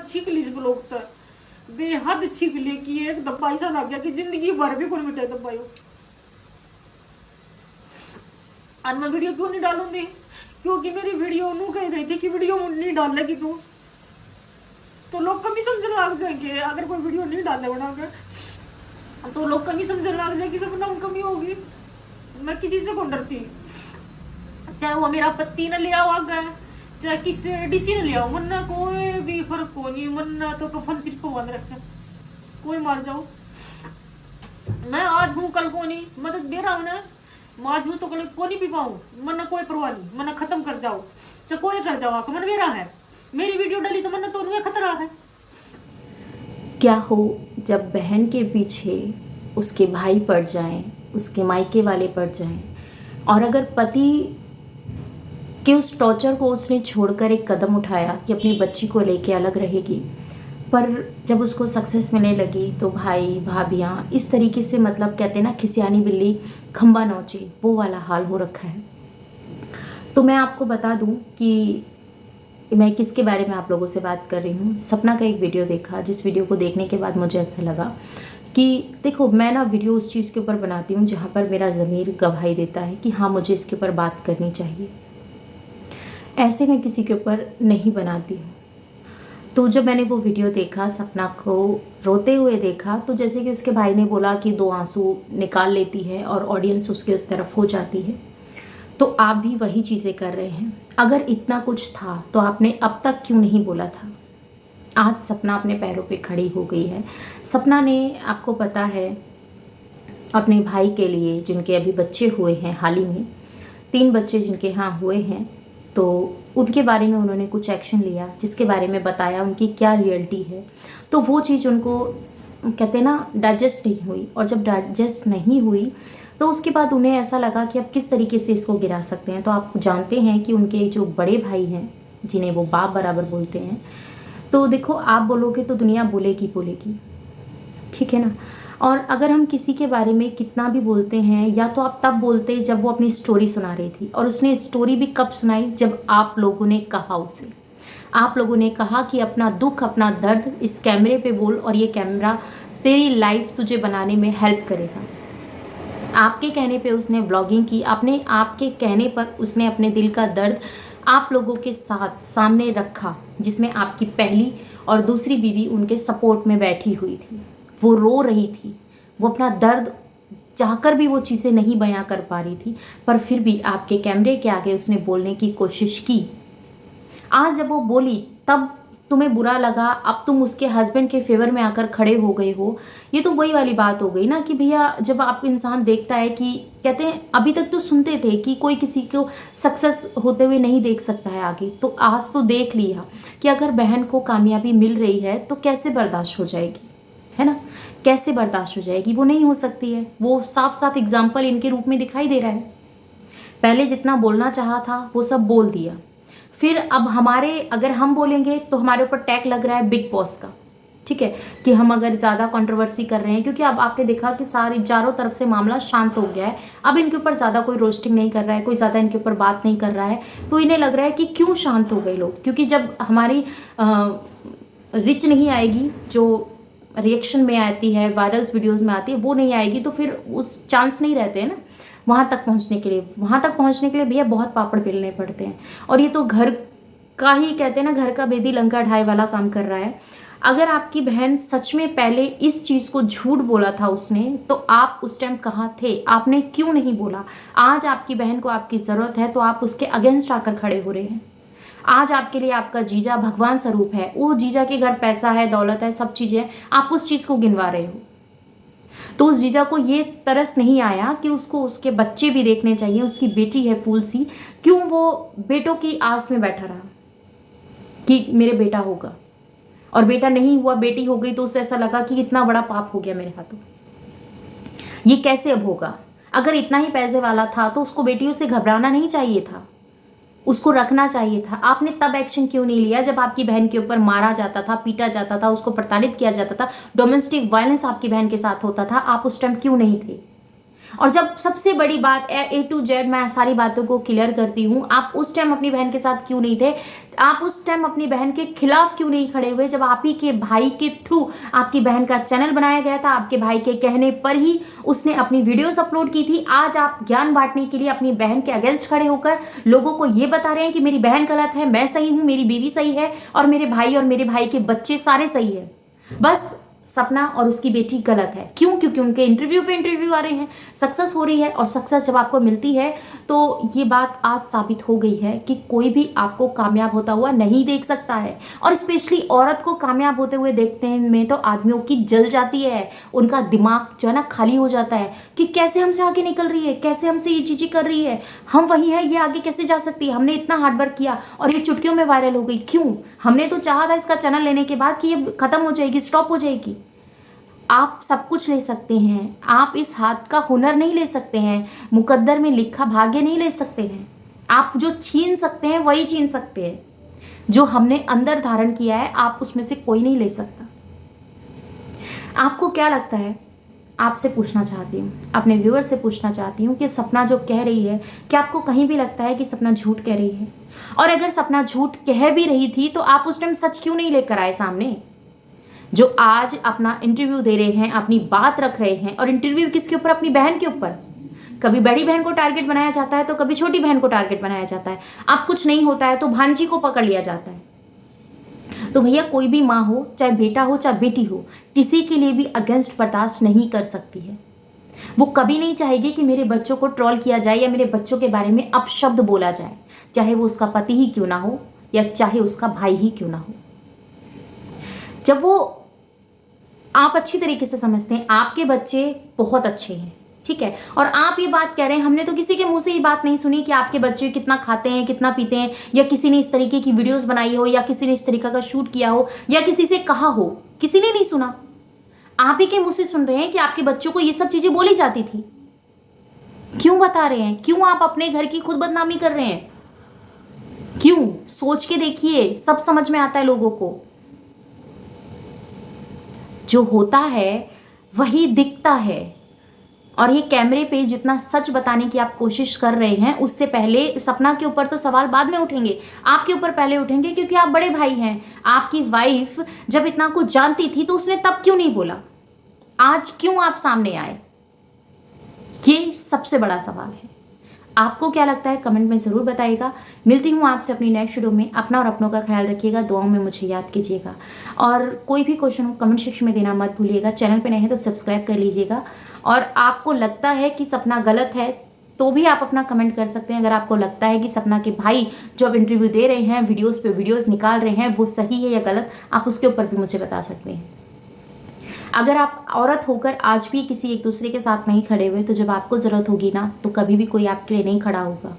छिकली इस ब्लॉग तक बेहद छिकली की एक दब्बा ऐसा लग गया कि जिंदगी भर भी कौन मिटाई दब्बायो। आज मैं वीडियो क्यों नहीं डालूंगी, क्योंकि मेरी वीडियो उन्होंने कह रही थी कि वीडियो नहीं डालेगी तू तो लोग कमी समझने लग जाएंगे। अगर कोई वीडियो नहीं डाले बनाकर तो लोग कमी समझने लग जाएंगे, सब नाम कमी होगी। मैं किसी से कौन डरती, चाहे वो मेरा पति न ले आओ आगे, चाहे किसी डीसी ने ले आओ, मरना कोई भी फर्क को नहीं। मरना तो कफन सिर पर बांध रखे, कोई मार जाओ। मैं आज हूँ कल को नहीं, मैं तो बेरा हूं, आज हूँ तो कल को नहीं भी पाऊँ, मरना कोई परवाह नहीं। मरना खत्म कर जाओ, चाहे कोई कर जाओ, आकर मन मेरा है। मेरी वीडियो डाली तो मरना तो उन्हें खतरा है। क्या हो जब बहन के पीछे उसके भाई पड़ जाएं, उसके मायके वाले पड़ जाएं, और अगर पति के उस टॉर्चर को उसने छोड़कर एक कदम उठाया कि अपनी बच्ची को लेके अलग रहेगी, पर जब उसको सक्सेस मिलने लगी तो भाई भाभियाँ इस तरीके से, मतलब कहते हैं ना खिसियानी बिल्ली खंबा नोचे, वो वाला हाल हो रखा है। तो मैं आपको बता दूं कि मैं किसके बारे में आप लोगों से बात कर रही हूँ। सपना का एक वीडियो देखा, जिस वीडियो को देखने के बाद मुझे ऐसा लगा कि देखो, मैं ना वीडियो उस चीज़ के ऊपर बनाती हूँ जहाँ पर मेरा ज़मीर गवाही देता है कि हाँ मुझे इसके ऊपर बात करनी चाहिए। ऐसे मैं किसी के ऊपर नहीं बनाती हूँ। तो जब मैंने वो वीडियो देखा, सपना को रोते हुए देखा, तो जैसे कि उसके भाई ने बोला कि 2 आंसू निकाल लेती है और ऑडियंस उसके तरफ हो जाती है, तो आप भी वही चीज़ें कर रहे हैं। अगर इतना कुछ था तो आपने अब तक क्यों नहीं बोला था। आज सपना अपने पैरों पे खड़ी हो गई है। सपना ने, आपको पता है, अपने भाई के लिए, जिनके अभी बच्चे हुए हैं, हाल ही में 3 बच्चे जिनके यहाँ हुए हैं, तो उनके बारे में उन्होंने कुछ एक्शन लिया, जिसके बारे में बताया उनकी क्या रियलिटी है। तो वो चीज़ उनको कहते हैं ना डाइजेस्ट नहीं हुई, और जब डाइजेस्ट नहीं हुई तो उसके बाद उन्हें ऐसा लगा कि अब किस तरीके से इसको गिरा सकते हैं। तो आप जानते हैं कि उनके जो बड़े भाई हैं, जिन्हें वो बाप बराबर बोलते हैं, तो देखो आप बोलोगे तो दुनिया बोलेगी बोलेगी, ठीक है ना। और अगर हम किसी के बारे में कितना भी बोलते हैं, या तो आप तब बोलते जब वो अपनी स्टोरी सुना रही थी, और उसने स्टोरी भी कब सुनाई, जब आप लोगों ने कहा उसे, आप लोगों ने कहा कि अपना दुख अपना दर्द इस कैमरे पे बोल, और ये कैमरा तेरी लाइफ तुझे बनाने में हेल्प करेगा। आपके कहने पे उसने व्लॉगिंग की, आपने आपके कहने पर उसने अपने दिल का दर्द आप लोगों के साथ सामने रखा, जिसमें आपकी पहली और दूसरी बीवी उनके सपोर्ट में बैठी हुई थी। वो रो रही थी, वो अपना दर्द चाहकर भी वो चीज़ें नहीं बयां कर पा रही थी, पर फिर भी आपके कैमरे के आगे उसने बोलने की कोशिश की। आज जब वो बोली तब तुम्हें बुरा लगा, अब तुम उसके हस्बैंड के फेवर में आकर खड़े हो गए हो। ये तो वही वाली बात हो गई ना कि भैया, जब आप इंसान देखता है कि कहते हैं अभी तक तो सुनते थे कि कोई किसी को सक्सेस होते हुए नहीं देख सकता है आगे, तो आज तो देख लिया कि अगर बहन को कामयाबी मिल रही है तो कैसे बर्दाश्त हो जाएगी, है ना, कैसे बर्दाश्त हो जाएगी। वो नहीं हो सकती है। वो साफ साफ एग्जाम्पल इनके रूप में दिखाई दे रहा है। पहले जितना बोलना चाहा था वो सब बोल दिया, फिर अब हमारे, अगर हम बोलेंगे तो हमारे ऊपर टैग लग रहा है बिग बॉस का, ठीक है, कि हम अगर ज़्यादा कंट्रोवर्सी कर रहे हैं, क्योंकि अब आपने देखा कि सारी चारों तरफ से मामला शांत हो गया है। अब इनके ऊपर ज़्यादा कोई रोस्टिंग नहीं कर रहा है, कोई ज़्यादा इनके ऊपर बात नहीं कर रहा है, तो इन्हें लग रहा है कि क्यों शांत हो गए लोग, क्योंकि जब हमारी रिच नहीं आएगी, जो रिएक्शन में आती है, वायरल्स वीडियोज़ में आती है, वो नहीं आएगी, तो फिर उस चांस नहीं रहते हैं ना वहाँ तक पहुँचने के लिए। वहाँ तक पहुँचने के लिए भैया बहुत पापड़ बेलने पड़ते हैं, और ये तो घर का ही, कहते हैं ना, घर का बेदी लंका ढाई वाला काम कर रहा है। अगर आपकी बहन सच में पहले इस चीज़ को झूठ बोला था उसने, तो आप उस टाइम कहाँ थे, आपने क्यों नहीं बोला। आज आपकी बहन को आपकी ज़रूरत है तो आप उसके अगेंस्ट आकर खड़े हो रहे हैं। आज आपके लिए आपका जीजा भगवान स्वरूप है, वो जीजा के घर पैसा है, दौलत है, सब चीज़ें हैं, आप उस चीज़ को गिनवा रहे हो। तो उस जीजा को ये तरस नहीं आया कि उसको उसके बच्चे भी देखने चाहिए, उसकी बेटी है फूल सी, क्यों वो बेटों की आस में बैठा रहा कि मेरे बेटा होगा, और बेटा नहीं हुआ, बेटी हो गई, तो उसे ऐसा लगा कि इतना बड़ा पाप हो गया मेरे हाथों, ये कैसे अब होगा। अगर इतना ही पैसे वाला था तो उसको बेटियों से घबराना नहीं चाहिए था, उसको रखना चाहिए था। आपने तब एक्शन क्यों नहीं लिया जब आपकी बहन के ऊपर मारा जाता था, पीटा जाता था, उसको प्रताड़ित किया जाता था, डोमेस्टिक वायलेंस आपकी बहन के साथ होता था, आप उस टाइम क्यों नहीं थे। और जब सबसे बड़ी बात ए टू जेड मैं सारी बातों को क्लियर करती हूँ, आप उस टाइम अपनी बहन के साथ क्यों नहीं थे? आप उस टाइम अपनी बहन के खिलाफ क्यों नहीं खड़े हुए? जब आप ही के भाई के थ्रू आपकी बहन का चैनल बनाया गया था, आपके भाई के कहने पर ही उसने अपनी वीडियोस अपलोड की थी। आज आप ज्ञान बांटने के लिए अपनी बहन के अगेंस्ट खड़े होकर लोगों को ये बता रहे हैं कि मेरी बहन गलत है, मैं सही हूँ, मेरी बीवी सही है और मेरे भाई और मेरे भाई के बच्चे सारे सही है, बस सपना और उसकी बेटी गलत है। क्यों? क्योंकि उनके इंटरव्यू पे इंटरव्यू आ रहे हैं, सक्सेस हो रही है, और सक्सेस जब आपको मिलती है तो ये बात आज साबित हो गई है कि कोई भी आपको कामयाब होता हुआ नहीं देख सकता है। और स्पेशली औरत को कामयाब होते हुए देखते में तो आदमियों की जल जाती है, उनका दिमाग जो है ना खाली हो जाता है कि कैसे हमसे आगे निकल रही है, कैसे हमसे ये चीज़ें कर रही है, हम वही हैं, ये आगे कैसे जा सकती है, हमने इतना हार्डवर्क किया और ये चुटकियों में वायरल हो गई। क्यों? हमने तो चाहा था इसका चैनल लेने के बाद कि ये खत्म हो जाएगी, स्टॉप हो जाएगी। आप सब कुछ ले सकते हैं, आप इस हाथ का हुनर नहीं ले सकते हैं, मुकद्दर में लिखा भाग्य नहीं ले सकते हैं। आप जो छीन सकते हैं वही छीन सकते हैं, जो हमने अंदर धारण किया है आप उसमें से कोई नहीं ले सकता। आपको क्या लगता है? आपसे पूछना चाहती हूँ, अपने व्यूअर से पूछना चाहती हूँ कि सपना जो कह रही है, क्या आपको कहीं भी लगता है कि सपना झूठ कह रही है? और अगर सपना झूठ कह भी रही थी तो आप उस टाइम सच क्यों नहीं लेकर आए सामने? जो आज अपना इंटरव्यू दे रहे हैं, अपनी बात रख रहे हैं, और इंटरव्यू किसके ऊपर? अपनी बहन के ऊपर। कभी बड़ी बहन को टारगेट बनाया जाता है तो कभी छोटी बहन को टारगेट बनाया जाता है। अब कुछ नहीं होता है तो भांजी को पकड़ लिया जाता है। तो भैया कोई भी माँ हो, चाहे बेटा हो चाहे बेटी हो, किसी के लिए भी अगेंस्ट बर्दाश्त नहीं कर सकती है। वो कभी नहीं चाहेगी कि मेरे बच्चों को ट्रोल किया जाए या मेरे बच्चों के बारे में अपशब्द बोला जाए, चाहे वो उसका पति ही क्यों ना हो या चाहे उसका भाई ही क्यों ना हो। जब वो आप अच्छी तरीके से समझते हैं, आपके बच्चे बहुत अच्छे हैं, ठीक है, और आप ये बात कह रहे हैं, हमने तो किसी के मुंह से ये बात नहीं सुनी कि आपके बच्चे कितना खाते हैं, कितना पीते हैं, या किसी ने इस तरीके की वीडियोस बनाई हो, या किसी ने इस तरीके का शूट किया हो, या किसी से कहा हो, किसी ने नहीं सुना। आप ही के मुंह से सुन रहे हैं कि आपके बच्चों को ये सब चीजें बोली जाती थी। क्यों बता रहे हैं? क्यों आप अपने घर की खुद बदनामी कर रहे हैं? क्यों? सोच के देखिए, सब समझ में आता है लोगों को। जो होता है वही दिखता है, और ये कैमरे पे जितना सच बताने की आप कोशिश कर रहे हैं, उससे पहले सपना के ऊपर तो सवाल बाद में उठेंगे, आपके ऊपर पहले उठेंगे, क्योंकि आप बड़े भाई हैं। आपकी वाइफ जब इतना कुछ जानती थी तो उसने तब क्यों नहीं बोला? आज क्यों आप सामने आए? ये सबसे बड़ा सवाल है। आपको क्या लगता है कमेंट में ज़रूर बताइएगा। मिलती हूँ आपसे अपनी नेक्स्ट वीडियो में। अपना और अपनों का ख्याल रखिएगा, दुआओं में मुझे याद कीजिएगा, और कोई भी क्वेश्चन हो कमेंट सेक्शन में देना मत भूलिएगा। चैनल पे नए हैं तो सब्सक्राइब कर लीजिएगा, और आपको लगता है कि सपना गलत है तो भी आप अपना कमेंट कर सकते हैं। अगर आपको लगता है कि सपना के भाई जो अब इंटरव्यू दे रहे हैं, वीडियोज़ पे वीडियोज़ निकाल रहे हैं, वो सही है या गलत, आप उसके ऊपर भी मुझे बता सकते हैं। अगर आप औरत होकर आज भी किसी एक दूसरे के साथ नहीं खड़े हुए, तो जब आपको ज़रूरत होगी ना, तो कभी भी कोई आपके लिए नहीं खड़ा होगा।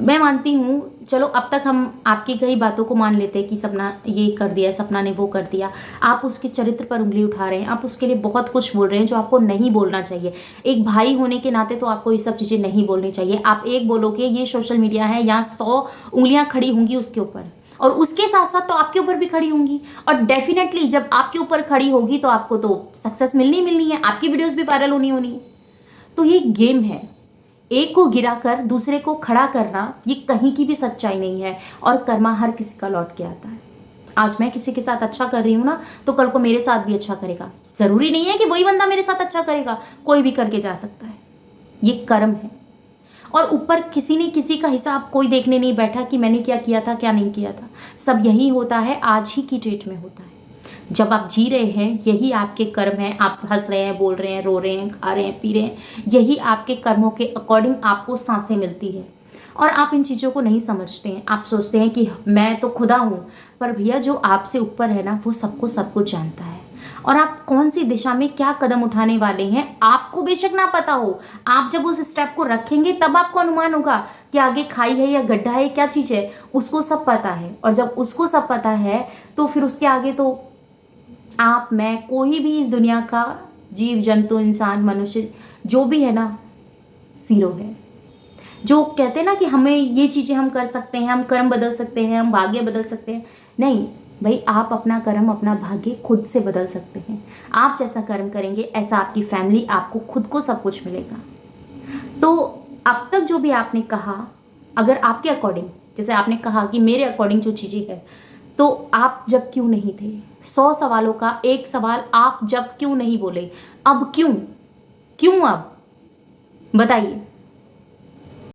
मैं मानती हूँ, चलो अब तक हम आपकी कई बातों को मान लेते हैं कि सपना ये कर दिया, सपना ने वो कर दिया। आप उसके चरित्र पर उंगली उठा रहे हैं, आप उसके लिए बहुत कुछ बोल रहे हैं जो आपको नहीं बोलना चाहिए। एक भाई होने के नाते तो आपको ये सब चीज़ें नहीं बोलनी चाहिए। आप एक बोलोगे ये सोशल मीडिया है, यहाँ 100 उंगलियाँ खड़ी होंगी उसके ऊपर, और उसके साथ साथ तो आपके ऊपर भी खड़ी होंगी, और डेफिनेटली जब आपके ऊपर खड़ी होगी तो आपको तो सक्सेस मिलनी है, आपकी वीडियोस भी वायरल होनी है। तो ये गेम है, एक को गिराकर दूसरे को खड़ा करना ये कहीं की भी सच्चाई नहीं है, और कर्मा हर किसी का लौट के आता है। आज मैं किसी के साथ अच्छा कर रही हूँ ना, तो कल को मेरे साथ भी अच्छा करेगा। जरूरी नहीं है कि वही बंदा मेरे साथ अच्छा करेगा, कोई भी करके जा सकता है। ये कर्म है, और ऊपर किसी ने किसी का हिसाब कोई देखने नहीं बैठा कि मैंने क्या किया था क्या नहीं किया था। सब यही होता है, आज ही की डेट में होता है। जब आप जी रहे हैं यही आपके कर्म हैं। आप हंस रहे हैं, बोल रहे हैं, रो रहे हैं, खा रहे हैं, पी रहे हैं, यही आपके कर्मों के अकॉर्डिंग आपको सांसें मिलती है। और आप इन चीज़ों को नहीं समझते हैं। आप सोचते हैं कि मैं तो खुदा हूँ, पर भैया जो आपसे ऊपर है ना, वो सबको सब कुछ जानता है। और आप कौन सी दिशा में क्या कदम उठाने वाले हैं आपको बेशक ना पता हो, आप जब उस स्टेप को रखेंगे तब आपको अनुमान होगा कि आगे खाई है या गड्ढा है, क्या चीज़ है, उसको सब पता है। और जब उसको सब पता है तो फिर उसके आगे तो आप, मैं, कोई भी इस दुनिया का जीव जंतु, इंसान, मनुष्य जो भी है ना, जीरो है। जो कहते हैं ना कि हमें ये चीज़ें हम कर सकते हैं, हम कर्म बदल सकते हैं, हम भाग्य बदल सकते हैं, नहीं, भाई आप अपना कर्म अपना भाग्य खुद से बदल सकते हैं। आप जैसा कर्म करेंगे ऐसा आपकी फैमिली, आपको खुद को सब कुछ मिलेगा। तो अब तक जो भी आपने कहा, अगर आपके अकॉर्डिंग, जैसे आपने कहा कि मेरे अकॉर्डिंग जो चीज़ें है, तो आप जब क्यों नहीं थे, 100 सवालों का एक सवाल, आप जब क्यों नहीं बोले, अब क्यों, क्यों अब बताइए।